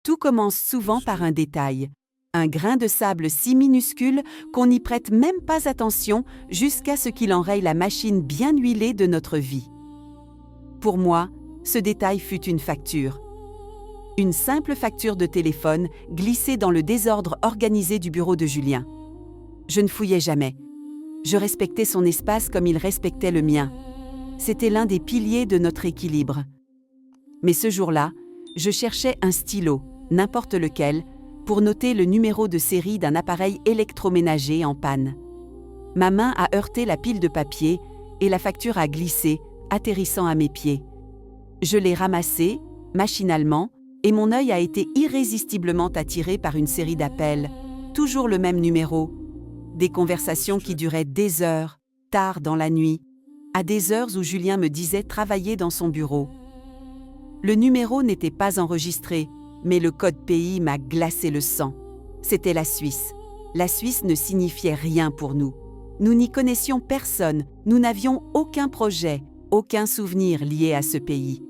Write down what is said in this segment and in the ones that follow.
Tout commence souvent par un détail. Un grain de sable si minuscule qu'on n'y prête même pas attention jusqu'à ce qu'il enraye la machine bien huilée de notre vie. Pour moi, ce détail fut une facture. Une simple facture de téléphone glissée dans le désordre organisé du bureau de Julien. Je ne fouillais jamais. Je respectais son espace comme il respectait le mien. C'était l'un des piliers de notre équilibre. Mais ce jour-là, je cherchais un stylo, n'importe lequel, pour noter le numéro de série d'un appareil électroménager en panne. Ma main a heurté la pile de papier et la facture a glissé, atterrissant à mes pieds. Je l'ai ramassée, machinalement, et mon œil a été irrésistiblement attiré par une série d'appels, toujours le même numéro. Des conversations qui duraient des heures, tard dans la nuit, à des heures où Julien me disait travailler dans son bureau. Le numéro n'était pas enregistré, mais le code pays m'a glacé le sang. C'était la Suisse. La Suisse ne signifiait rien pour nous. Nous n'y connaissions personne, nous n'avions aucun projet, aucun souvenir lié à ce pays.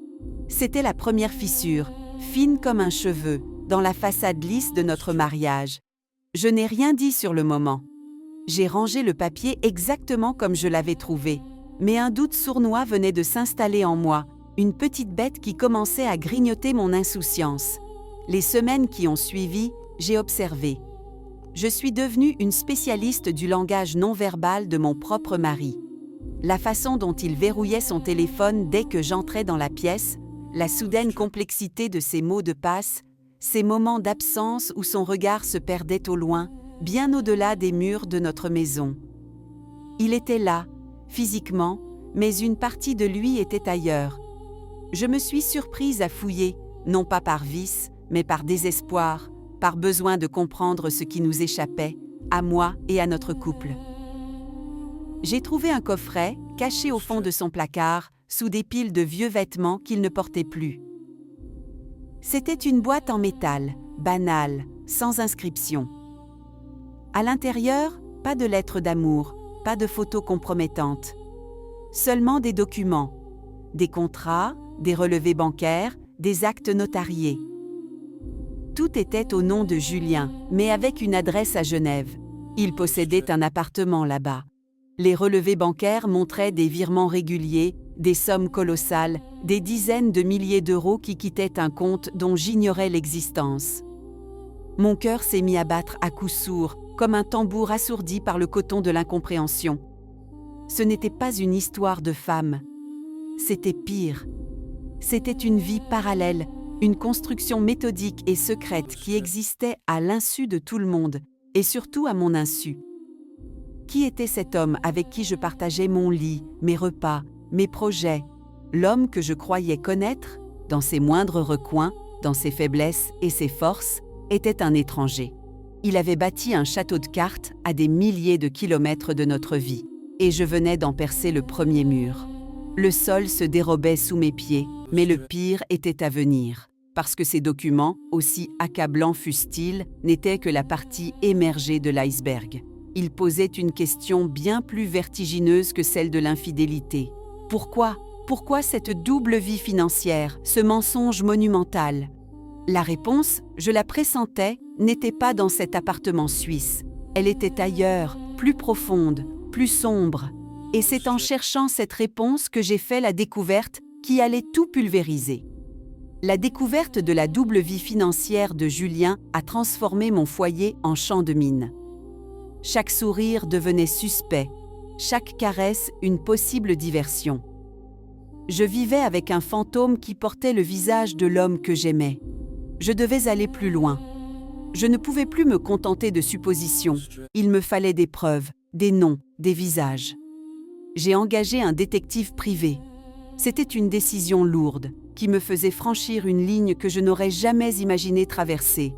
C'était la première fissure, fine comme un cheveu, dans la façade lisse de notre mariage. Je n'ai rien dit sur le moment. J'ai rangé le papier exactement comme je l'avais trouvé, mais un doute sournois venait de s'installer en moi, une petite bête qui commençait à grignoter mon insouciance. Les semaines qui ont suivi, j'ai observé. Je suis devenue une spécialiste du langage non-verbal de mon propre mari. La façon dont il verrouillait son téléphone dès que j'entrais dans la pièce, la soudaine complexité de ses mots de passe, ces moments d'absence où son regard se perdait au loin, bien au-delà des murs de notre maison. Il était là, physiquement, mais une partie de lui était ailleurs. Je me suis surprise à fouiller, non pas par vice, mais par désespoir, par besoin de comprendre ce qui nous échappait, à moi et à notre couple. J'ai trouvé un coffret, caché au fond de son placard, sous des piles de vieux vêtements qu'il ne portait plus. C'était une boîte en métal, banale, sans inscription. À l'intérieur, pas de lettres d'amour, pas de photos compromettantes. Seulement des documents, des contrats, des relevés bancaires, des actes notariés. Tout était au nom de Julien, mais avec une adresse à Genève. Il possédait un appartement là-bas. Les relevés bancaires montraient des virements réguliers, des sommes colossales, des dizaines de milliers d'euros qui quittaient un compte dont j'ignorais l'existence. Mon cœur s'est mis à battre à coups sourds, comme un tambour assourdi par le coton de l'incompréhension. Ce n'était pas une histoire de femme. C'était pire. C'était une vie parallèle, une construction méthodique et secrète qui existait à l'insu de tout le monde, et surtout à mon insu. Qui était cet homme avec qui je partageais mon lit, mes repas, mes projets, l'homme que je croyais connaître, dans ses moindres recoins, dans ses faiblesses et ses forces, était un étranger. Il avait bâti un château de cartes à des milliers de kilomètres de notre vie, et je venais d'en percer le premier mur. Le sol se dérobait sous mes pieds, mais le pire était à venir, parce que ces documents, aussi accablants fussent-ils, n'étaient que la partie émergée de l'iceberg. Ils posaient une question bien plus vertigineuse que celle de l'infidélité. Pourquoi cette double vie financière, ce mensonge monumental? La réponse, je la pressentais, n'était pas dans cet appartement suisse. Elle était ailleurs, plus profonde, plus sombre. Et c'est en cherchant cette réponse que j'ai fait la découverte qui allait tout pulvériser. La découverte de la double vie financière de Julien a transformé mon foyer en champ de mine. Chaque sourire devenait suspect, chaque caresse une possible diversion. Je vivais avec un fantôme qui portait le visage de l'homme que j'aimais. Je devais aller plus loin. Je ne pouvais plus me contenter de suppositions. Il me fallait des preuves, des noms, des visages. J'ai engagé un détective privé. C'était une décision lourde, qui me faisait franchir une ligne que je n'aurais jamais imaginé traverser.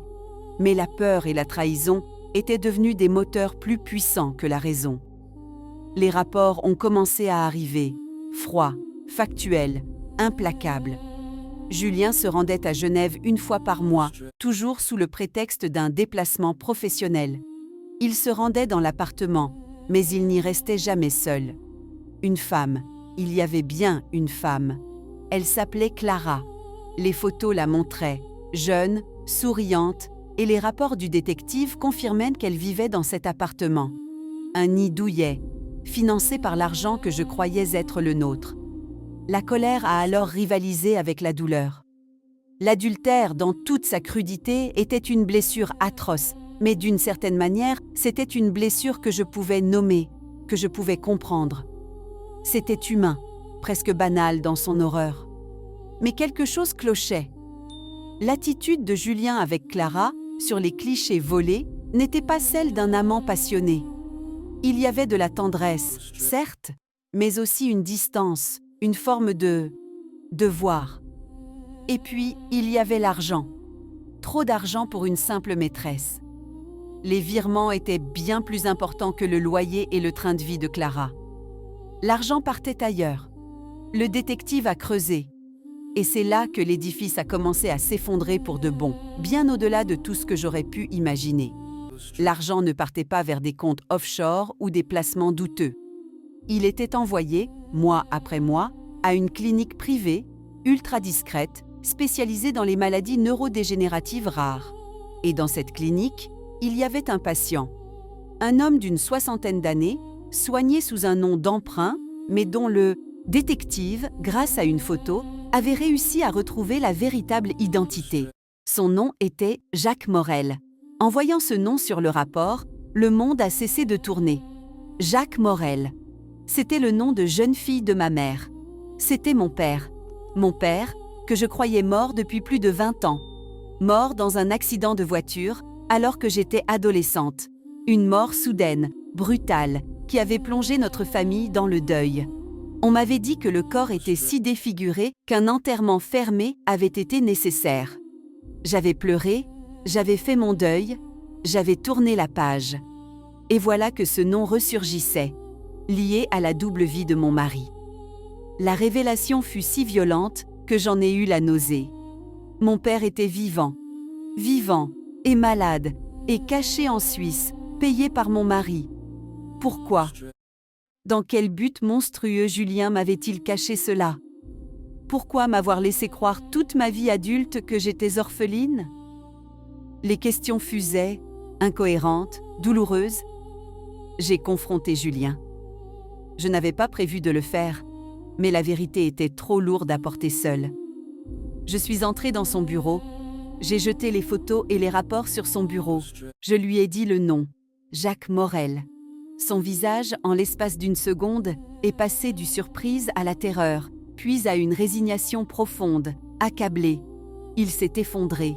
Mais la peur et la trahison étaient devenus des moteurs plus puissants que la raison. Les rapports ont commencé à arriver, froids, factuels, implacables. Julien se rendait à Genève une fois par mois, toujours sous le prétexte d'un déplacement professionnel. Il se rendait dans l'appartement, mais il n'y restait jamais seul. Une femme, il y avait bien une femme. Elle s'appelait Clara. Les photos la montraient, jeune, souriante, et les rapports du détective confirmaient qu'elle vivait dans cet appartement. Un nid douillet, financé par l'argent que je croyais être le nôtre. La colère a alors rivalisé avec la douleur. L'adultère, dans toute sa crudité, était une blessure atroce, mais d'une certaine manière, c'était une blessure que je pouvais nommer, que je pouvais comprendre. C'était humain, presque banal dans son horreur. Mais quelque chose clochait. L'attitude de Julien avec Clara, sur les clichés volés, n'était pas celle d'un amant passionné. Il y avait de la tendresse, certes, mais aussi une distance, une forme de devoir. Et puis, il y avait l'argent. Trop d'argent pour une simple maîtresse. Les virements étaient bien plus importants que le loyer et le train de vie de Clara. L'argent partait ailleurs. Le détective a creusé. Et c'est là que l'édifice a commencé à s'effondrer pour de bon, bien au-delà de tout ce que j'aurais pu imaginer. L'argent ne partait pas vers des comptes offshore ou des placements douteux. Il était envoyé, mois après mois, à une clinique privée, ultra discrète, spécialisée dans les maladies neurodégénératives rares. Et dans cette clinique, il y avait un patient. Un homme d'une 60aine d'années, soigné sous un nom d'emprunt, mais dont le détective, grâce à une photo, avait réussi à retrouver la véritable identité. Son nom était Jacques Morel. En voyant ce nom sur le rapport, le monde a cessé de tourner. Jacques Morel. C'était le nom de jeune fille de ma mère. C'était mon père. Mon père, que je croyais mort depuis plus de 20 ans. Mort dans un accident de voiture, alors que j'étais adolescente. Une mort soudaine, brutale, qui avait plongé notre famille dans le deuil. On m'avait dit que le corps était si défiguré qu'un enterrement fermé avait été nécessaire. J'avais pleuré, j'avais fait mon deuil, j'avais tourné la page. Et voilà que ce nom ressurgissait, lié à la double vie de mon mari. La révélation fut si violente que j'en ai eu la nausée. Mon père était vivant et malade, et caché en Suisse, payé par mon mari. Pourquoi ? Dans quel but monstrueux Julien m'avait-il caché cela ? Pourquoi m'avoir laissé croire toute ma vie adulte que j'étais orpheline ? Les questions fusaient, incohérentes, douloureuses. J'ai confronté Julien. Je n'avais pas prévu de le faire, mais la vérité était trop lourde à porter seule. Je suis entrée dans son bureau. J'ai jeté les photos et les rapports sur son bureau. Je lui ai dit le nom, Jacques Morel. Son visage, en l'espace d'une seconde, est passé du surprise à la terreur, puis à une résignation profonde, accablé. Il s'est effondré.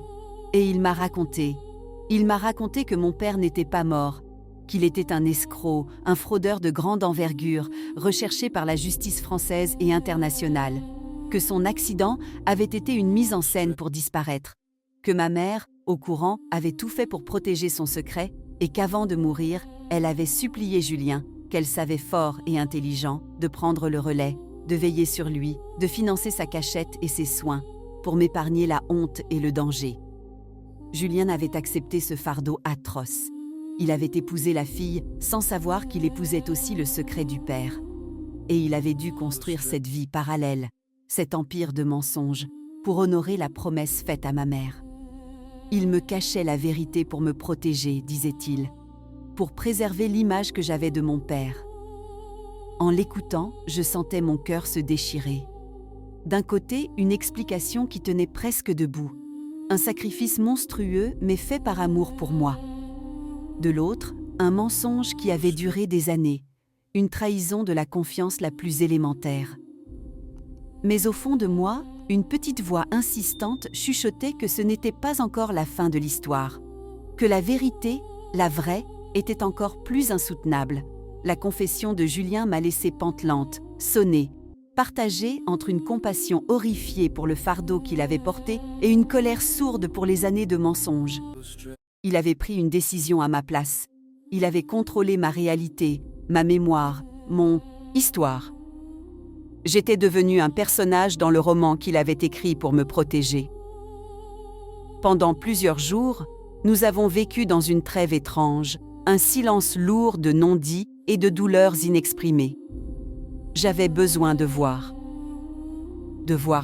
Et il m'a raconté. Il m'a raconté que mon père n'était pas mort, qu'il était un escroc, un fraudeur de grande envergure, recherché par la justice française et internationale, que son accident avait été une mise en scène pour disparaître, que ma mère, au courant, avait tout fait pour protéger son secret et qu'avant de mourir, elle avait supplié Julien, qu'elle savait fort et intelligent, de prendre le relais, de veiller sur lui, de financer sa cachette et ses soins, pour m'épargner la honte et le danger. Julien avait accepté ce fardeau atroce. Il avait épousé la fille sans savoir qu'il épousait aussi le secret du père. Et il avait dû construire cette vie parallèle, cet empire de mensonges, pour honorer la promesse faite à ma mère. Il me cachait la vérité pour me protéger, disait-il, pour préserver l'image que j'avais de mon père. En l'écoutant, je sentais mon cœur se déchirer. D'un côté, une explication qui tenait presque debout, un sacrifice monstrueux mais fait par amour pour moi. De l'autre, un mensonge qui avait duré des années, une trahison de la confiance la plus élémentaire. Mais au fond de moi, une petite voix insistante chuchotait que ce n'était pas encore la fin de l'histoire, que la vérité, la vraie, était encore plus insoutenable. La confession de Julien m'a laissée pantelante, sonnée, partagée entre une compassion horrifiée pour le fardeau qu'il avait porté et une colère sourde pour les années de mensonges. Il avait pris une décision à ma place. Il avait contrôlé ma réalité, ma mémoire, mon histoire. J'étais devenue un personnage dans le roman qu'il avait écrit pour me protéger. Pendant plusieurs jours, nous avons vécu dans une trêve étrange, un silence lourd de non-dits et de douleurs inexprimées. J'avais besoin de voir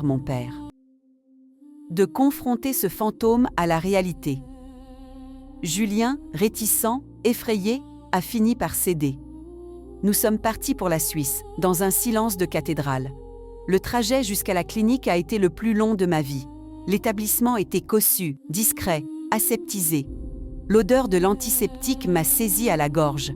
mon père. de confronter ce fantôme à la réalité. Julien, réticent, effrayé, a fini par céder. Nous sommes partis pour la Suisse, dans un silence de cathédrale. Le trajet jusqu'à la clinique a été le plus long de ma vie. L'établissement était cossu, discret, aseptisé. L'odeur de l'antiseptique m'a saisi à la gorge.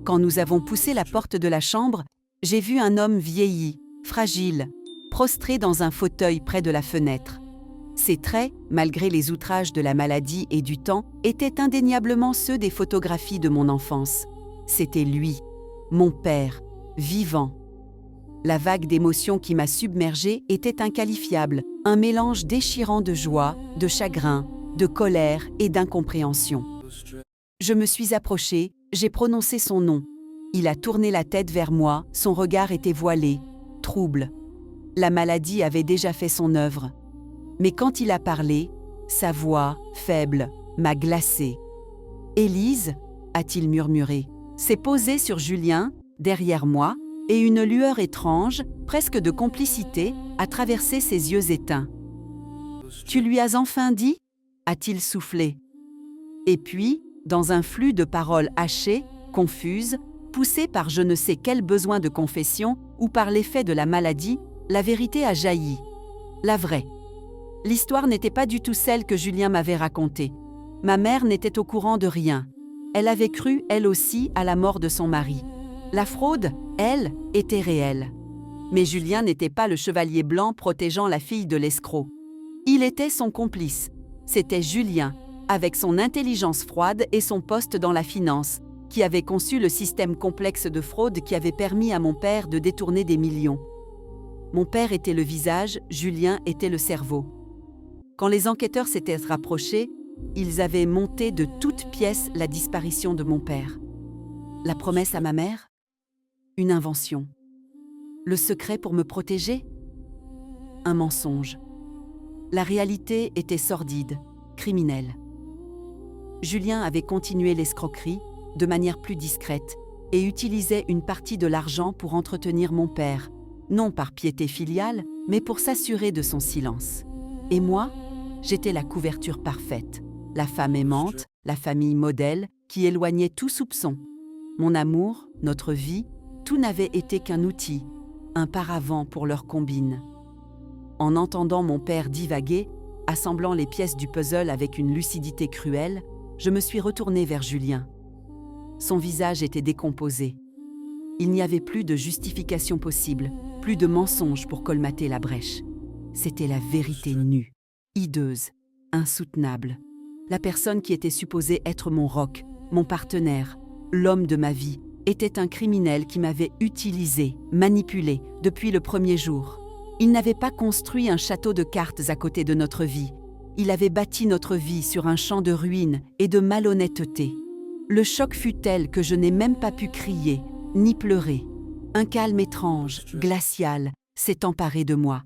Quand nous avons poussé la porte de la chambre, j'ai vu un homme vieilli, fragile, prostré dans un fauteuil près de la fenêtre. Ses traits, malgré les outrages de la maladie et du temps, étaient indéniablement ceux des photographies de mon enfance. C'était lui, mon père, vivant. La vague d'émotions qui m'a submergée était inqualifiable, un mélange déchirant de joie, de chagrin, de colère et d'incompréhension. Je me suis approchée, j'ai prononcé son nom. Il a tourné la tête vers moi, son regard était voilé, trouble. La maladie avait déjà fait son œuvre. Mais quand il a parlé, sa voix, faible, m'a glacée. « Élise » a-t-il murmuré, s'est posé sur Julien, derrière moi, et une lueur étrange, presque de complicité, a traversé ses yeux éteints. « Tu lui as enfin dit » a-t-il soufflé. Et puis, dans un flux de paroles hachées, confuses, poussées par je ne sais quel besoin de confession ou par l'effet de la maladie, la vérité a jailli. La vraie. L'histoire n'était pas du tout celle que Julien m'avait racontée. Ma mère n'était au courant de rien. Elle avait cru, elle aussi, à la mort de son mari. La fraude, elle, était réelle. Mais Julien n'était pas le chevalier blanc protégeant la fille de l'escroc. Il était son complice. C'était Julien, avec son intelligence froide et son poste dans la finance, qui avait conçu le système complexe de fraude qui avait permis à mon père de détourner des millions. Mon père était le visage, Julien était le cerveau. Quand les enquêteurs s'étaient rapprochés, ils avaient monté de toutes pièces la disparition de mon père. La promesse à ma mère ? Une invention. Le secret pour me protéger ? Un mensonge. La réalité était sordide, criminelle. Julien avait continué l'escroquerie, de manière plus discrète, et utilisait une partie de l'argent pour entretenir mon père, non par piété filiale, mais pour s'assurer de son silence. Et moi, j'étais la couverture parfaite, la femme aimante, la famille modèle, qui éloignait tout soupçon. Mon amour, notre vie, tout n'avait été qu'un outil, un paravent pour leur combine. En entendant mon père divaguer, assemblant les pièces du puzzle avec une lucidité cruelle, je me suis retournée vers Julien. Son visage était décomposé. Il n'y avait plus de justification possible, plus de mensonges pour colmater la brèche. C'était la vérité nue, hideuse, insoutenable. La personne qui était supposée être mon roc, mon partenaire, l'homme de ma vie, était un criminel qui m'avait utilisé, manipulé, depuis le premier jour. Il n'avait pas construit un château de cartes à côté de notre vie. Il avait bâti notre vie sur un champ de ruines et de malhonnêteté. Le choc fut tel que je n'ai même pas pu crier, ni pleurer. Un calme étrange, glacial, s'est emparé de moi.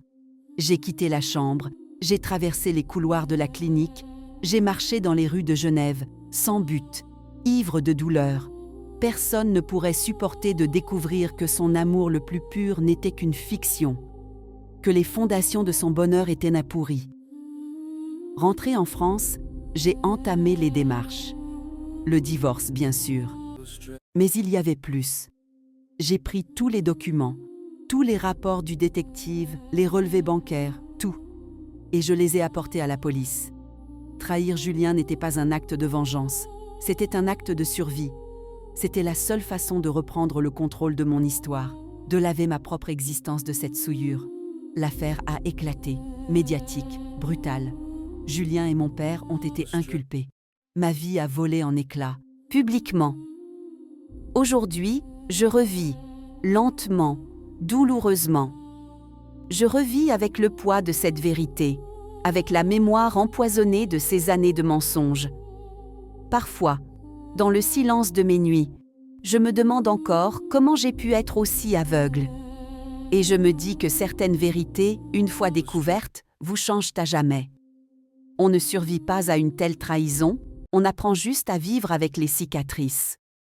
J'ai quitté la chambre, j'ai traversé les couloirs de la clinique, j'ai marché dans les rues de Genève, sans but, ivre de douleur. Personne ne pourrait supporter de découvrir que son amour le plus pur n'était qu'une fiction, que les fondations de son bonheur étaient pourries. Rentrée en France, j'ai entamé les démarches. Le divorce, bien sûr. Mais il y avait plus. J'ai pris tous les documents, tous les rapports du détective, les relevés bancaires, tout. Et je les ai apportés à la police. Trahir Julien n'était pas un acte de vengeance, c'était un acte de survie. C'était la seule façon de reprendre le contrôle de mon histoire, de laver ma propre existence de cette souillure. L'affaire a éclaté, médiatique, brutale. Julien et mon père ont été inculpés. Ma vie a volé en éclats, publiquement. Aujourd'hui, je revis, lentement, douloureusement. Je revis avec le poids de cette vérité, avec la mémoire empoisonnée de ces années de mensonges. Parfois, dans le silence de mes nuits, je me demande encore comment j'ai pu être aussi aveugle. Et je me dis que certaines vérités, une fois découvertes, vous changent à jamais. On ne survit pas à une telle trahison, on apprend juste à vivre avec les cicatrices.